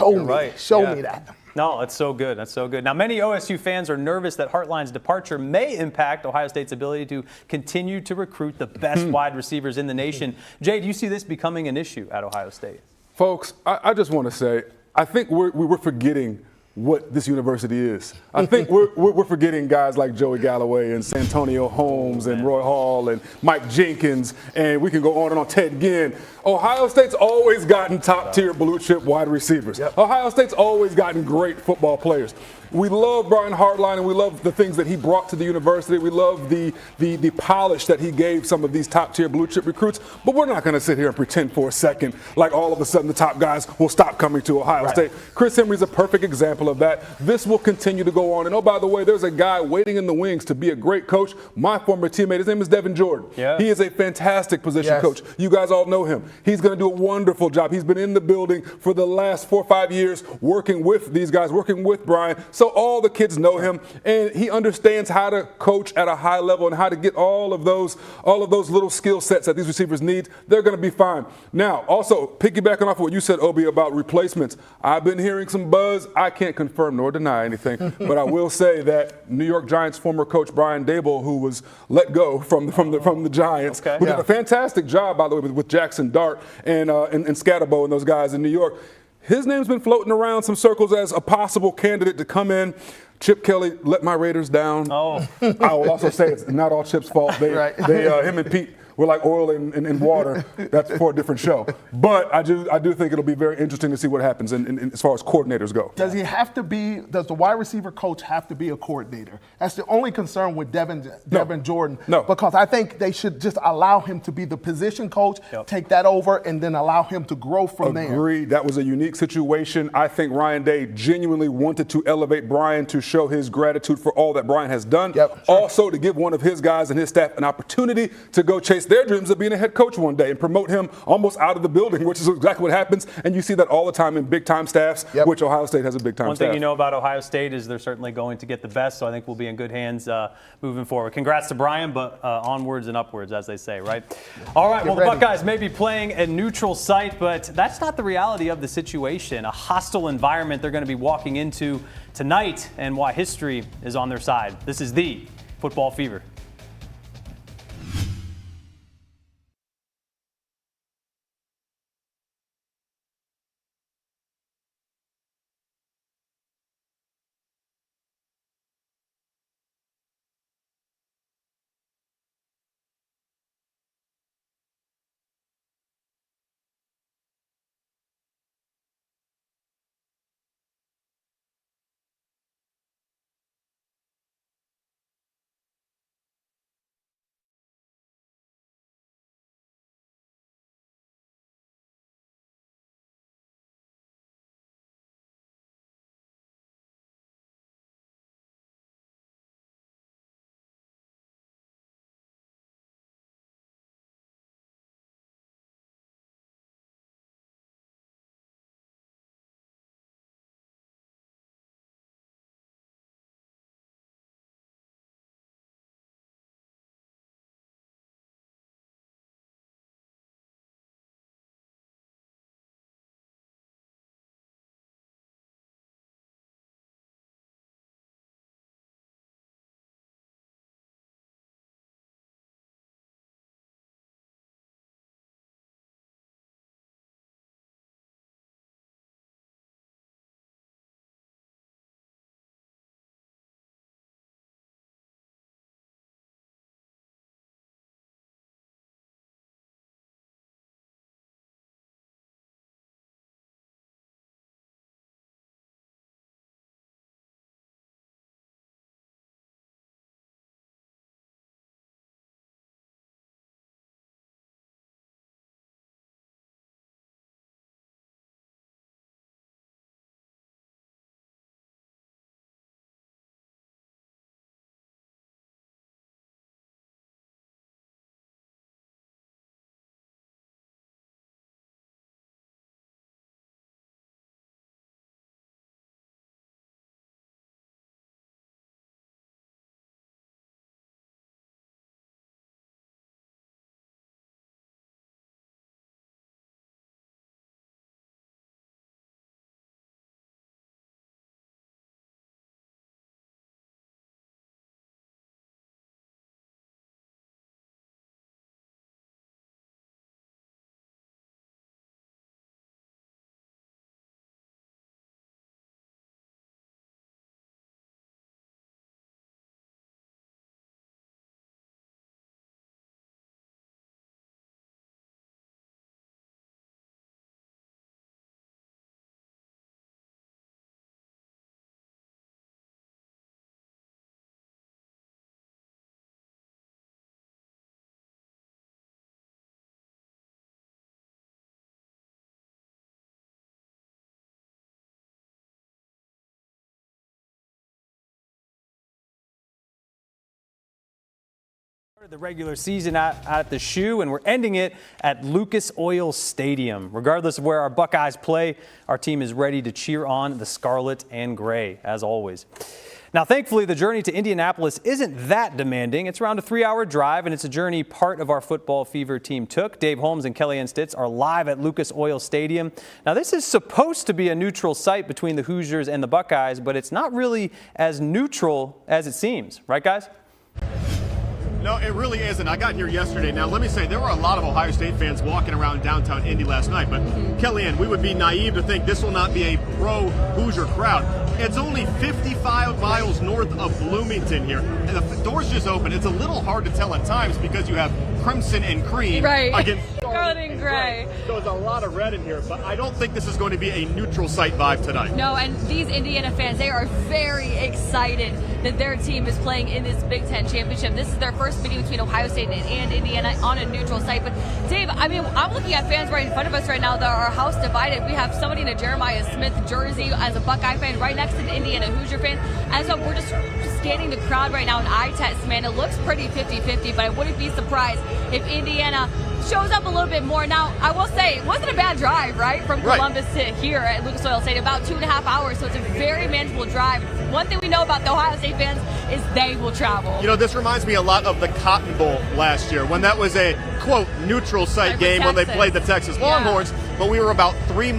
Show me that. No, that's so good. That's so good. Now, many OSU fans are nervous that Hartline's departure may impact Ohio State's ability to continue to recruit the best wide receivers in the nation. Jay, do you see this becoming an issue at Ohio State? Folks, I just want to say, I think we're forgetting what this university is. I think we're forgetting guys like Joey Galloway and Santonio Holmes and Roy Hall and Mike Jenkins, and we can go on and on, Ted Ginn. Ohio State's always gotten top-tier blue-chip wide receivers. Ohio State's always gotten great football players. We love Brian Hartline, and we love the things that he brought to the university. We love the polish that he gave some of these top-tier blue-chip recruits. But we're not going to sit here and pretend for a second like all of a sudden the top guys will stop coming to Ohio State. Chris Henry's a perfect example of that. This will continue to go on. And, oh, by the way, there's a guy waiting in the wings to be a great coach. My former teammate, his name is Devin Jordan. He is a fantastic position coach. You guys all know him. He's going to do a wonderful job. He's been in the building for the last 4 or 5 years working with these guys, working with Brian. So all the kids know him, and he understands how to coach at a high level and how to get all of those little skill sets that these receivers need. They're going to be fine. Now, also, piggybacking off of what you said, Obi, about replacements, I've been hearing some buzz. I can't confirm nor deny anything, but I will say that New York Giants former coach Brian Dable, who was let go from the Giants, who did a fantastic job, by the way, with Jackson Dart and Scatterbo and those guys in New York. His name's been floating around some circles as a possible candidate to come in. Chip Kelly let my Raiders down. I will also say it's not all Chip's fault. Him and Pete were like oil and water. That's for a different show. But I do think it'll be very interesting to see what happens as far as coordinators go. Does the wide receiver coach have to be a coordinator? That's the only concern with Devin Jordan. No. Because I think they should just allow him to be the position coach, take that over, and then allow him to grow from there. Agreed. That was a unique situation. I think Ryan Day genuinely wanted to elevate Brian to show his gratitude for all that Brian has done. Also to give one of his guys and his staff an opportunity to go chase their dreams of being a head coach one day and promote him almost out of the building, which is exactly what happens. And you see that all the time in big-time staffs, which Ohio State has a big-time staff. One thing you know about Ohio State is they're certainly going to get the best, so I think we'll be in good hands moving forward. Congrats to Brian, but onwards and upwards, as they say, right? All right, well, the Buckeyes may be playing a neutral site, but that's not the reality of the situation. A hostile environment they're going to be walking into tonight, and why history is on their side. This is the Football Fever. The regular season at the Shoe, and we're ending it at Lucas Oil Stadium. Regardless of where our Buckeyes play, our team is ready to cheer on the Scarlet and Gray, as always. Now, thankfully, the journey to Indianapolis isn't that demanding. It's around a 3-hour drive, and it's a journey part of our football fever team took. Dave Holmes and Kellyanne Stitz are live at Lucas Oil Stadium. Now, this is supposed to be a neutral site between the Hoosiers and the Buckeyes, but it's not really as neutral as it seems. Right, guys? No, it really isn't. I got here yesterday. Now, let me say, there were a lot of Ohio State fans walking around downtown Indy last night, but Kellyanne, we would be naive to think this will not be a pro-Hoosier crowd. It's only 55 miles north of Bloomington here, and the doors just open. It's a little hard to tell at times because you have crimson and cream against Scarlet and Gray. So there's a lot of red in here, but I don't think this is going to be a neutral site vibe tonight. No, and these Indiana fans, they are very excited that their team is playing in this Big Ten Championship. This is their first meeting between Ohio State and Indiana on a neutral site. But Dave, I mean, I'm looking at fans right in front of us right now that are house divided. We have somebody in a Jeremiah Smith jersey as a Buckeye fan right next to the Indiana Hoosier fan. And so we're just scanning the crowd right now in eye test, man. It looks pretty 50-50, but I wouldn't be surprised if Indiana shows up a little bit more. Now, I will say, it wasn't a bad drive, right, from Columbus to here at Lucas Oil Stadium, about 2.5 hours, so it's a very manageable drive. One thing we know about the Ohio State fans is they will travel. You know, this reminds me a lot of the Cotton Bowl last year when that was a, quote, neutral site game when they played the Texas Longhorns, but we were about 3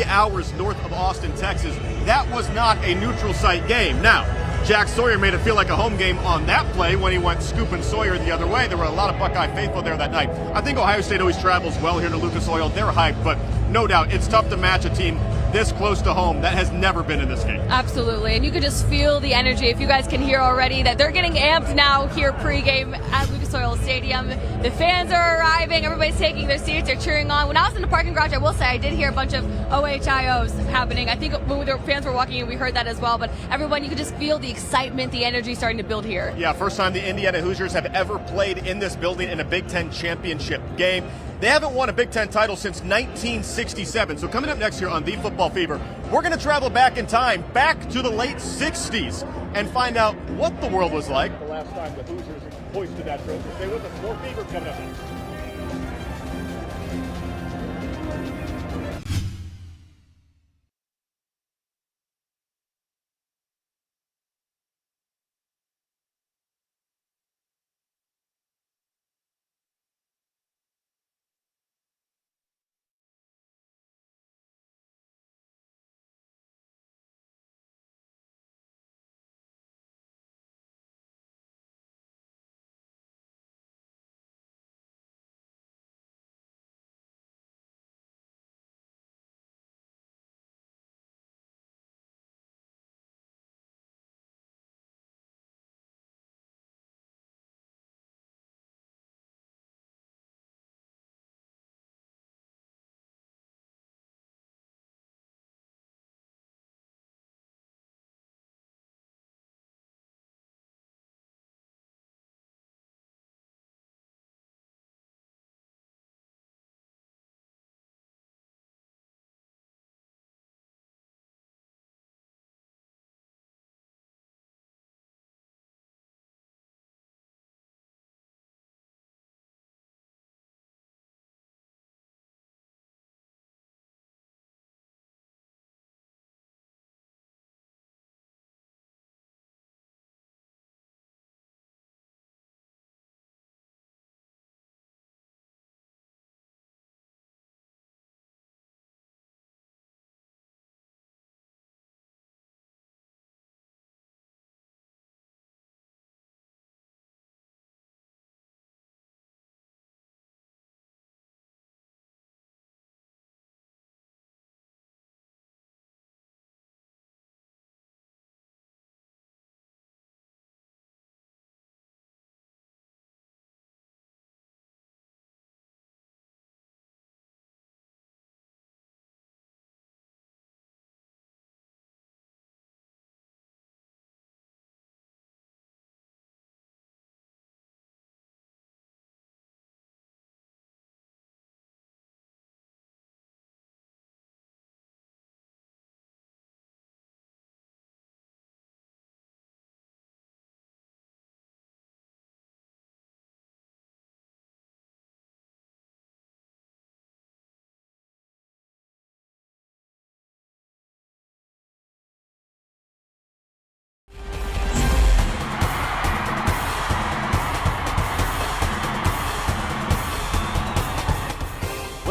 hours north of Austin, Texas. That was not a neutral site game. Now, Jack Sawyer made it feel like a home game on that play when he went scooping Sawyer the other way. There were a lot of Buckeye faithful there that night. I think Ohio State always travels well here to Lucas Oil. They're hyped, but no doubt it's tough to match a team this close to home that has never been in this game. Absolutely, and you could just feel the energy. If you guys can hear already that they're getting amped now here pregame at Lucas Oil Stadium. The fans are arriving, everybody's taking their seats, they're cheering on. When I was in the parking garage, I will say I did hear a bunch of OHIOs happening. I think when the fans were walking in, we heard that as well, but everyone, you could just feel the excitement, the energy starting to build here. Yeah, first time the Indiana Hoosiers have ever played in this building in a Big Ten championship game. They haven't won a Big Ten title since 1967. So coming up next here on The Football Fever, we're going to travel back in time, back to the late 60s, and find out what the world was like the last time the Hoosiers hoisted that trophy. Stay with us. More Fever coming up next.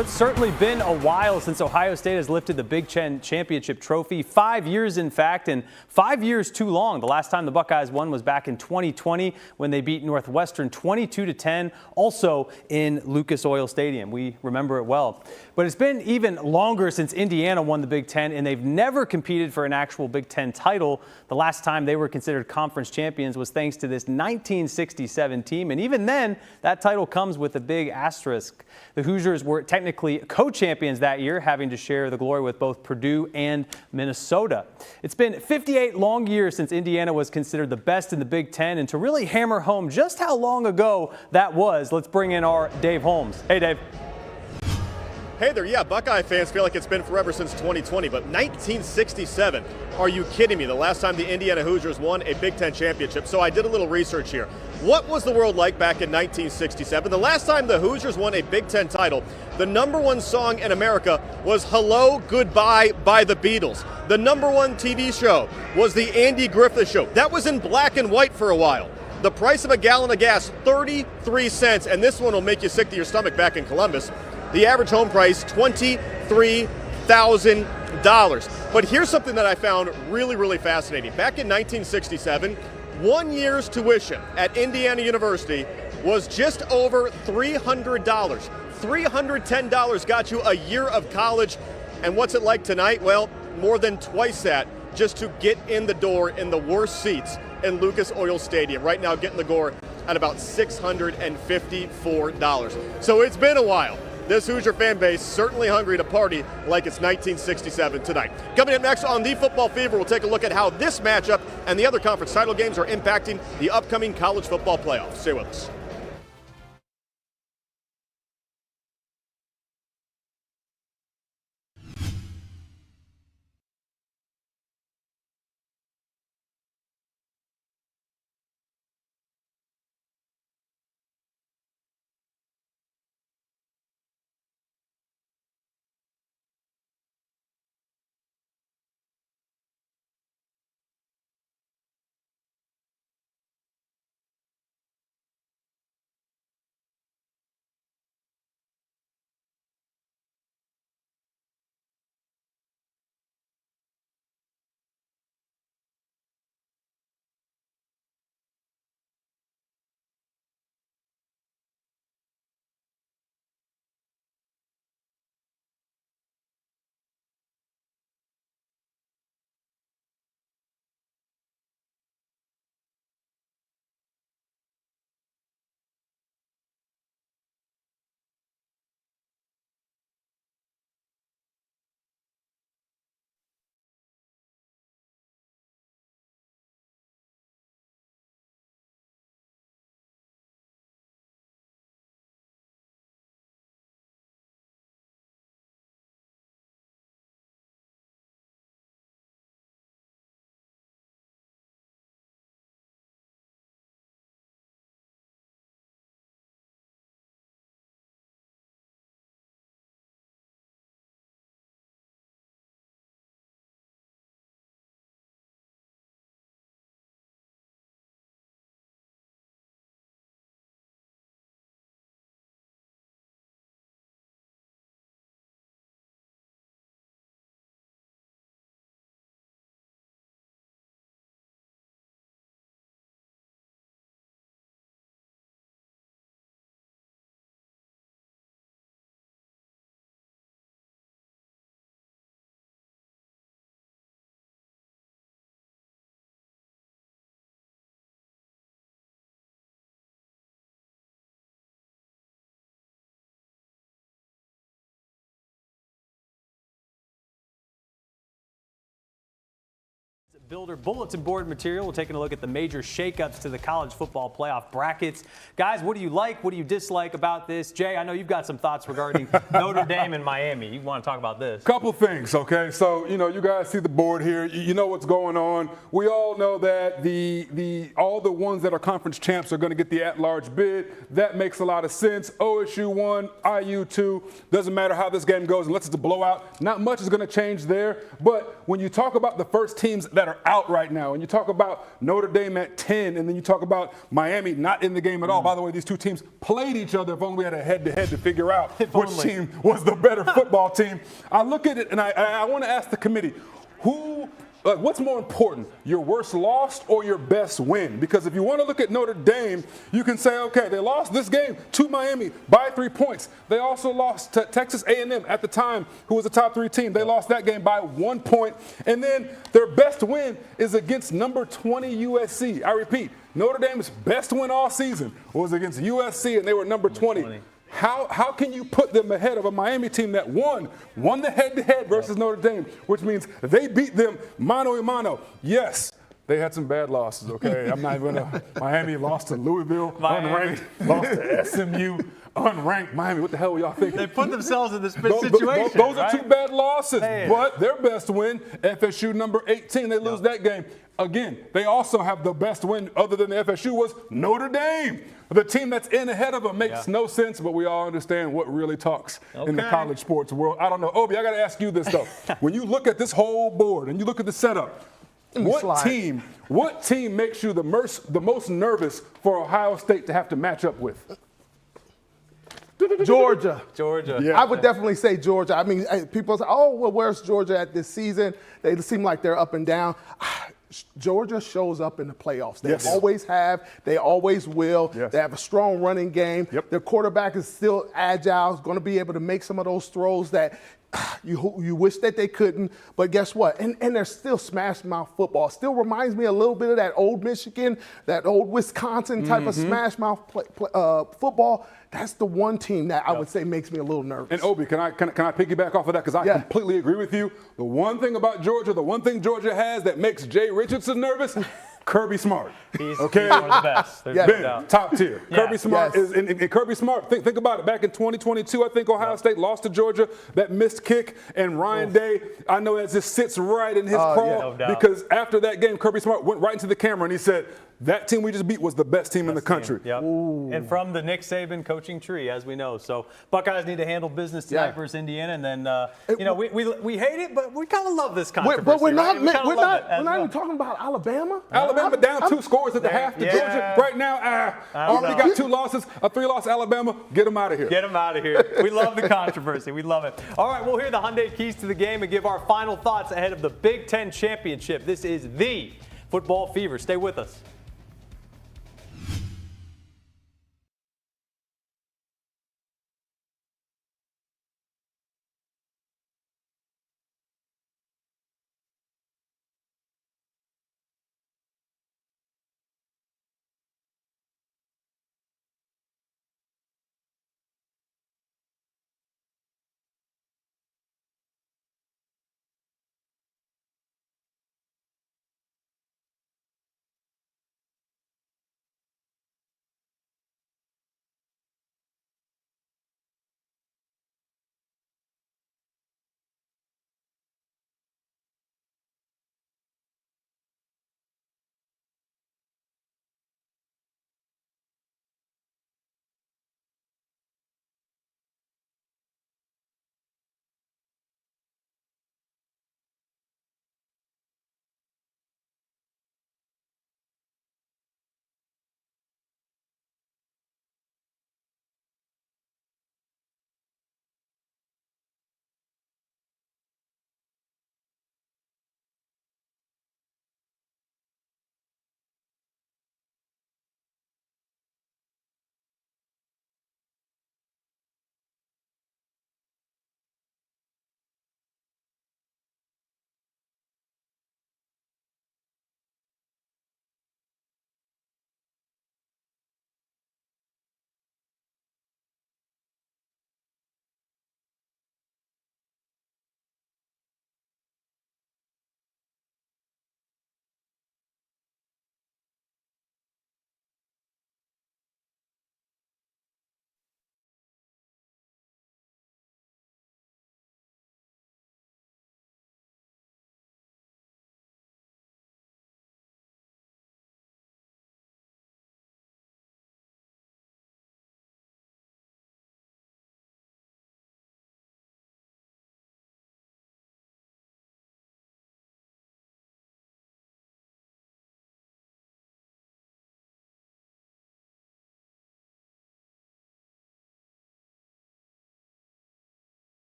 Well, it's certainly been a while since Ohio State has lifted the Big Ten Championship Trophy. 5 years, in fact, and 5 years too long. The last time the Buckeyes won was back in 2020 when they beat Northwestern 22-10, also in Lucas Oil Stadium. We remember it well. But it's been even longer since Indiana won the Big Ten, and they've never competed for an actual Big Ten title. The last time they were considered conference champions was thanks to this 1967 team, and even then, that title comes with a big asterisk. The Hoosiers were technically co-champions that year, having to share the glory with both Purdue and Minnesota. It's been 58 long years since Indiana was considered the best in the Big Ten, and to really hammer home just how long ago that was, let's bring in our Dave Holmes. Hey, Dave. Hey there, yeah, Buckeye fans feel like it's been forever since 2020, but 1967, are you kidding me? The last time the Indiana Hoosiers won a Big Ten championship. So I did a little research here. What was the world like back in 1967? The last time the Hoosiers won a Big Ten title, the #1 song in America was Hello, Goodbye by the Beatles. The #1 TV show was the Andy Griffith Show. That was in black and white for a while. The price of a gallon of gas, 33 cents, and this one will make you sick to your stomach back in Columbus. The average home price, $23,000. But here's something that I found really, really fascinating. Back in 1967, 1 year's tuition at Indiana University was just over $300. $310 got you a year of college. And what's it like tonight? Well, more than twice that just to get in the door in the worst seats in Lucas Oil Stadium. Right now, getting the door at about $654. So it's been a while. This Hoosier fan base certainly hungry to party like it's 1967 tonight. Coming up next on The Football Fever, we'll take a look at how this matchup and the other conference title games are impacting the upcoming college football playoffs. Stay with us. Builder bulletin board material. We're taking a look at the major shakeups to the college football playoff brackets. Guys, what do you like? What do you dislike about this? Jay, I know you've got some thoughts regarding Notre Dame and Miami. You want to talk about this? Couple things, okay? So, you guys see the board here. You know what's going on. We all know that all the ones that are conference champs are going to get the at-large bid. That makes a lot of sense. OSU 1, IU 2. Doesn't matter how this game goes unless it's a blowout. Not much is going to change there. But when you talk about the first teams that are out right now. And you talk about Notre Dame at 10, and then you talk about Miami not in the game at all. By the way, these two teams played each other. If only we had a head-to-head to figure out which team was the better football team. I look at it, and I want to ask the committee, what's more important, your worst loss or your best win? Because if you want to look at Notre Dame, you can say, okay, they lost this game to Miami by 3 points. They also lost to Texas A&M at the time, who was a top 3 team. They lost that game by 1 point. And then their best win is against number 20 USC. I repeat, Notre Dame's best win all season was against USC, and they were number 20. How can you put them ahead of a Miami team that won the head-to-head versus Notre Dame, which means they beat them mano a mano? Yes, they had some bad losses, okay? I'm not even going to – Miami lost to Louisville, unranked, lost to SMU, unranked. Miami, what the hell were y'all thinking? They put themselves in this situation. Those are 2 bad losses, but their best win, FSU number 18, they lose that game. Again, they also have the best win other than the FSU was Notre Dame. The team that's in ahead of them makes no sense, but we all understand what really talks in the college sports world. I don't know. Obi, I got to ask you this, though. When you look at this whole board and you look at the setup, what team makes you the most nervous for Ohio State to have to match up with? Georgia. Yeah. I would definitely say Georgia. I mean, people say, oh, well, where's Georgia at this season? They seem like they're up and down. Georgia shows up in the playoffs. They always have. They always will. Yes. They have a strong running game. Their quarterback is still agile. Is going to be able to make some of those throws that you wish that they couldn't. But guess what? And they're still smash mouth football. Still reminds me a little bit of that old Michigan, that old Wisconsin type of smash mouth football. That's the one team that I would say makes me a little nervous. And Obi, can I piggyback off of that? Because I completely agree with you. The one thing about Georgia, the one thing Georgia has that makes Jay Richardson nervous, Kirby Smart. He's one of the best. Ben, top tier. Kirby Smart is, and Kirby Smart, think about it. Back in 2022, I think Ohio State lost to Georgia. That missed kick, and Ryan Day, I know that just sits right in his craw because after that game, Kirby Smart went right into the camera and he said, that team we just beat was the best team in the country. And from the Nick Saban coaching tree, as we know. So Buckeyes need to handle business tonight versus Indiana, and then we hate it, but we kind of love this controversy. But we're not even talking about Alabama. Alabama down 2 scores at the half to Georgia. Right now, already got 2 losses, a 3-loss Alabama. Get them out of here. Get them out of here. We love the controversy. We love it. All right, we'll hear the Hyundai keys to the game and give our final thoughts ahead of the Big Ten Championship. This is the Football Fever. Stay with us.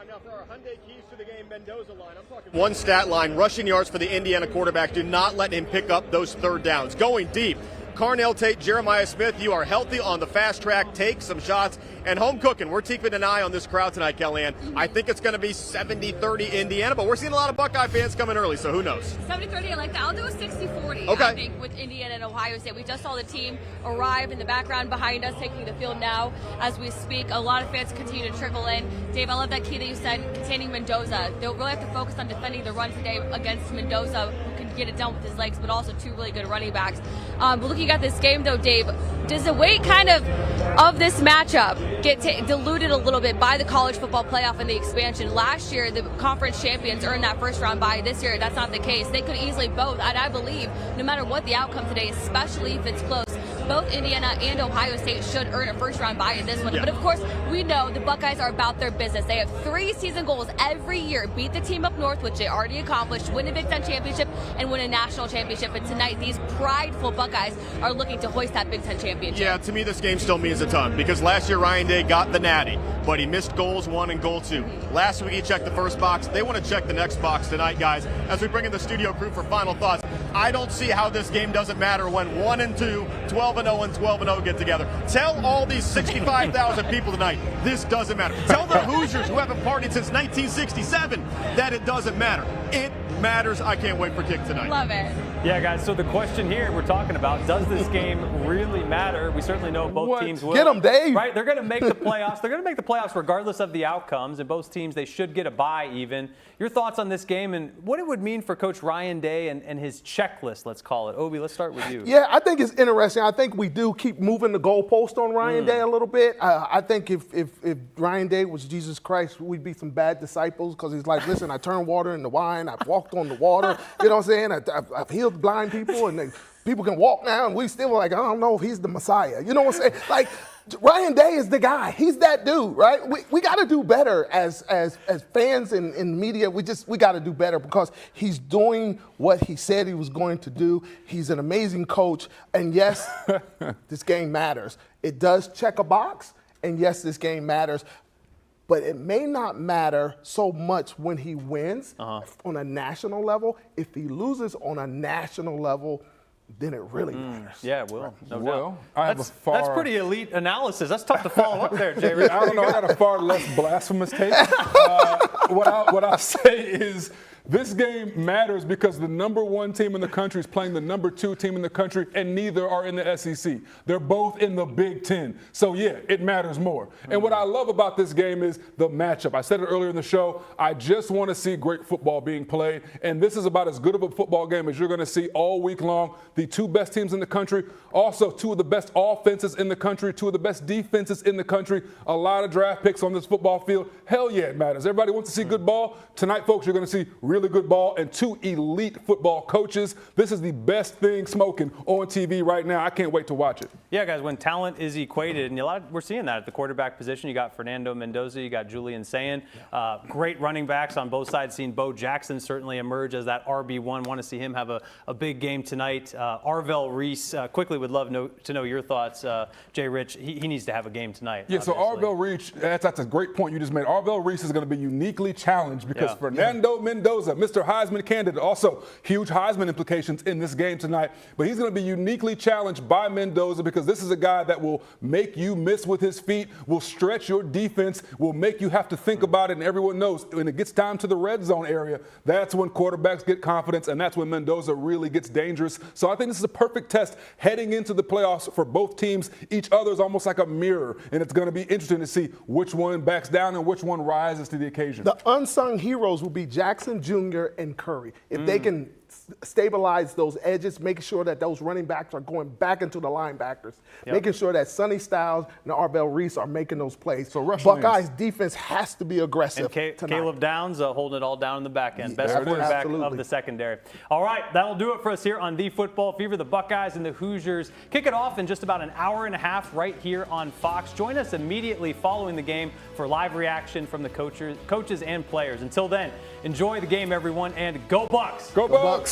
Now for our Hyundai Keys to the Game Mendoza line, I'm talking one stat line, rushing yards for the Indiana quarterback. Do not let him pick up those third downs. Going deep. Carnell Tate, Jeremiah Smith, you are healthy on the fast track. Take some shots and home cooking. We're keeping an eye on this crowd tonight, Kellyanne. I think it's going to be 70-30 Indiana, but we're seeing a lot of Buckeye fans coming early, so who knows? 70-30, I like that. I'll do a 60-40, Okay. I think, with Indiana and Ohio State. We just saw the team arrive in the background behind us, taking the field now as we speak. A lot of fans continue to trickle in. Dave, I love that key that you said, containing Mendoza. They'll really have to focus on defending the run today against Mendoza, who can get it done with his legs, but also two really good running backs. But looking at this game, though, Dave, does the weight kind of this matchup get diluted a little bit by the college football playoff and the expansion? Last year, the conference champions earned that first round bye. This year, that's not the case. They could easily both, and I believe, no matter what the outcome today, especially if it's close, both Indiana and Ohio State should earn a first round bye in this one. Yeah. But of course, we know the Buckeyes are about their business. They have 3 season goals every year: beat the team up north, which they already accomplished, win a Big Ten championship, and win a national championship. And tonight, these prideful Buckeyes are looking to hoist that Big Ten championship. Yeah, to me, this game still means a ton because last year Ryan Day got the natty, but he missed goals 1 and goal 2. Last week he checked the first box. They want to check the next box tonight, guys. As we bring in the studio crew for final thoughts, I don't see how this game doesn't matter when 1 and 2, 12 and 0, and 12 and 0 get together. Tell all these 65,000 people tonight this doesn't matter. Tell the Hoosiers who haven't partied since 1967 that it doesn't matter. It matters. I can't wait for kick tonight. Love it. Yeah, guys, so the question here we're talking about, does this game really matter? We certainly know both teams will. Get them, Dave. Right? They're going to make the playoffs. They're going to make the playoffs regardless of the outcomes, and both teams, they should get a bye even. Your thoughts on this game and what it would mean for Coach Ryan Day and his checklist, let's call it. Obi, let's start with you. Yeah, I think it's interesting. I think we do keep moving the goalpost on Ryan Day a little bit. I think if Ryan Day was Jesus Christ, we'd be some bad disciples because he's like, listen, I turned water into wine. I've walked on the water. You know what I'm saying? I've healed blind people, and people can walk now, and we still like, I don't know if he's the Messiah. You know what I'm saying? Like, Ryan Day is the guy. He's that dude, right? We got to do better as fans in media. We got to do better because he's doing what he said he was going to do. He's an amazing coach, and yes, this game matters. It does check a box, and yes, this game matters. But it may not matter so much when he wins on a national level. If he loses on a national level, then it really matters. Yeah, it will. No Well, doubt. That's pretty elite analysis. That's tough to follow up there, Jay. I don't know. I got a far less blasphemous take. What I'll say is this game matters because the number 1 team in the country is playing the number 2 team in the country, and neither are in the SEC. They're both in the Big Ten. So, yeah, it matters more. And what I love about this game is the matchup. I said it earlier in the show. I just want to see great football being played, and this is about as good of a football game as you're going to see all week long. The 2 best teams in the country, also 2 of the best offenses in the country, 2 of the best defenses in the country, a lot of draft picks on this football field. Hell yeah, it matters. Everybody wants to see good ball. Tonight, folks, you're going to see really good ball and 2 elite football coaches. This is the best thing smoking on TV right now. I can't wait to watch it. Yeah, guys, when talent is equated, and we're seeing that at the quarterback position. You got Fernando Mendoza, you got Julian Sayin. Great running backs on both sides. Seen Bo Jackson certainly emerge as that RB1. Want to see him have a big game tonight. Arvell Reese, quickly would love to know your thoughts. Jay Rich, he needs to have a game tonight. Yeah, obviously. so Arvell Reese, that's a great point you just made. Arvell Reese is going to be uniquely challenged because Fernando Mendoza, Mr. Heisman candidate, also huge Heisman implications in this game tonight. But he's going to be uniquely challenged by Mendoza because this is a guy that will make you miss with his feet, will stretch your defense, will make you have to think about it. And everyone knows when it gets down to the red zone area, that's when quarterbacks get confidence, and that's when Mendoza really gets dangerous. So I think this is a perfect test heading into the playoffs for both teams. Each other is almost like a mirror, and it's going to be interesting to see which one backs down and which one rises to the occasion. The unsung heroes will be Jackson Jr. and Curry. If they can stabilize those edges, making sure that those running backs are going back into the linebackers, making sure that Sonny Styles and Arvell Reese are making those plays. So Buckeyes defense has to be aggressive And tonight. Caleb Downs holding it all down in the back end. Best quarterback of the secondary. All right, that'll do it for us here on The Football Fever. The Buckeyes and the Hoosiers kick it off in just about an hour and a half right here on Fox. Join us immediately following the game for live reaction from the coaches and players. Until then, enjoy the game, everyone, and go Bucks! Go Bucks!